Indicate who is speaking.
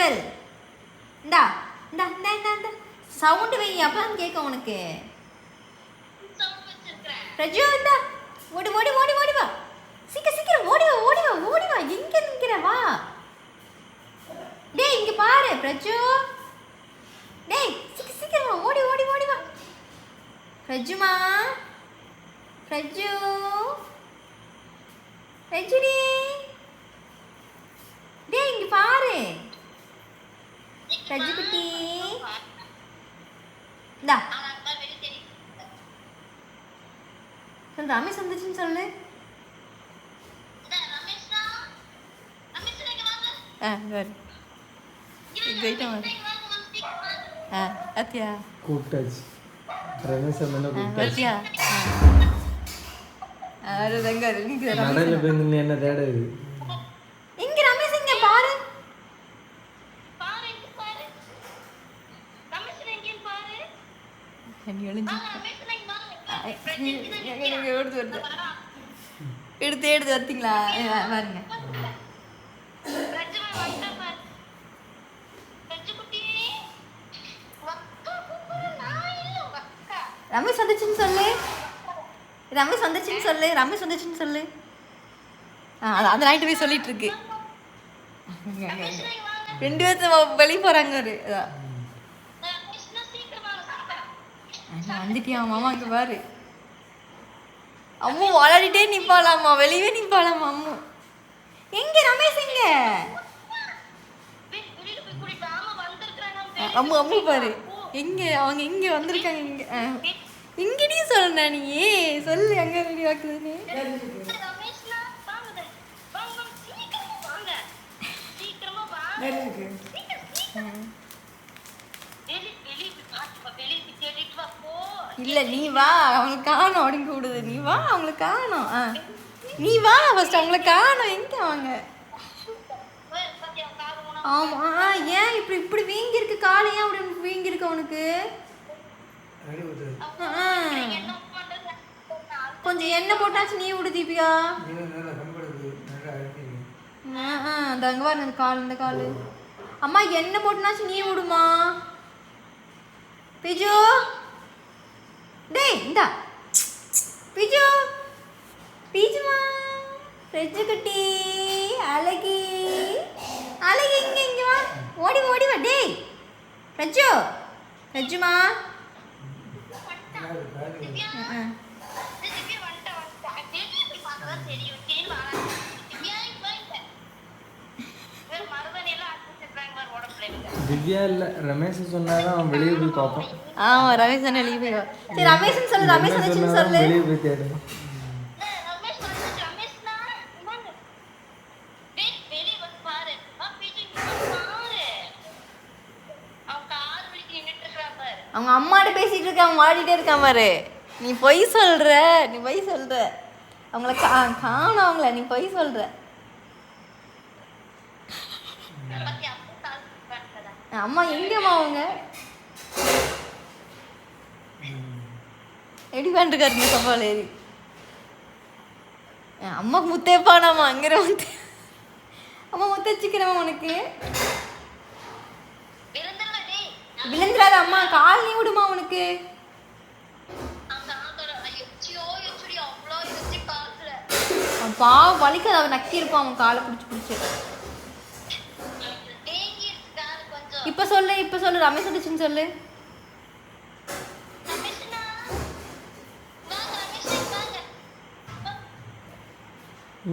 Speaker 1: Angel இந்தா இந்தா இந்தா இந்தா இந்தா சவுண்டு வை அப்பதான் கேட்கும் உனக்கு. பிரஜு இந்தா ஓடி ஓடி ஓடி ஓடி வா சீக்கிரம் சீக்கிரம் ஓடி வா ஓடி வா ஓடி வா எங்க நிக்கிற வா. டேய் இங்க பாரு பிரஜு டேய் சீக்கிரம் சீக்கிரம் வா ஓடி ஓடி ஓடி வா. பிரஜுமா பிரஜு பிரஜுடி டேய் இங்க பாரு பிரஜு குட்டி இந்தா சொல்லு ரமேஷ் வந்துச்சுன்னு சொல்லு. அத்தியா
Speaker 2: கூப்பிட்டாச்சு ரமேஷ்
Speaker 1: அத்தியா
Speaker 2: நடையில போய் நின்று என்ன தேடுது.
Speaker 1: இங்க ரமேஷ் இங்க பாரு எடுத்து எடுத்து வரீங்களா பாருங்க. ரமேஷ் வந்துச்சுன்னு சொல்லு ரமேஷ் வந்துச்சுன்னு சொல்லு ரமேஷ் வந்துச்சுன்னு சொல்லு. அந்த நைட்டு போய் சொல்லிட்டு இருக்கு. 2 பேர்த்து வெளியே போறாங்க. ஒரு வந்துட்டியா மாமா இங்க பாரு. அம்மு விளையாடிட்டே நிப்பாளாமா வெளியே நிப்பாளாமா அம்மு. எங்க ரமேஷ் எங்க அம்மு அம்மு பாரு எங்க அவங்க எங்க வந்திருக்காங்க. இங்க இங்கடி சொல்ற நீ சொல்லு எங்க வீடியோ ஆக்குதுன்னு. இல்ல நீ வா அவங்களுக்கு காணும் அப்படின்னு கூடுது. நீ வா அவங்களுக்கு காணும். நீ வா ஃபர்ஸ்ட் அவங்களுக்கு காணும். எங்க அவங்க ஆமா ஏன் இப்படி இப்படி வீங்கி இருக்கு காலை ஏன் அப்படி வீங்கி இருக்கு அவனுக்கு. கொஞ்சம் எண்ணெய் போட்டாச்சு நீ விடு தீபியா. அந்த அங்க வர இந்த கால் இந்த கால் அம்மா எண்ணெய் போட்டுனாச்சு நீ விடுமா. பிஜு டேய் இந்தா பிஜு பிஜுமா பிரஜு குட்டி அழகி அழகி இங்க இங்க வா ஓடி ஓடி வா. டேய் பிரஜு பிரஜுமா
Speaker 2: திவ்யா இல்ல ரமேஷ் சொன்னாதான் அவன் வெளியே போய் பார்ப்பான்.
Speaker 1: ஆமா ரமேஷ் சொன்ன வெளியே போய் சரி ரமேஷ் சொல்லு ரமேஷ் வந்துச்சுன்னு சொல்லு.
Speaker 2: வெளியே போய் தேடு. அவங்க அம்மாட்ட பேசிட்டு இருக்க அவன் வாடிட்டே இருக்கான் பாரு. நீ பொய் சொல்ற நீ பொய் சொல்ற அவங்கள காணும் அவங்கள நீ பொய் சொல்ற. அம்மா எங்கம்மா அவங்க எப்படி பண்ணிருக்காருங்க சவால் ஏறி. அம்மாக்கு முத்தேப்பானாமா அங்கிற முத்தே அம்மா முத்த வச்சுக்கிறேம்மா உனக்கு விழுந்துடாத அம்மா கால் நீ விடுமா உனக்கு. பாவம் வலிக்காத அவன் நக்கி இருப்பான் அவன் காலை பிடிச்சி பிடிச்சி. இப்ப சொல்லு ரமேஷ் வந்துச்சுன்னு சொல்லு.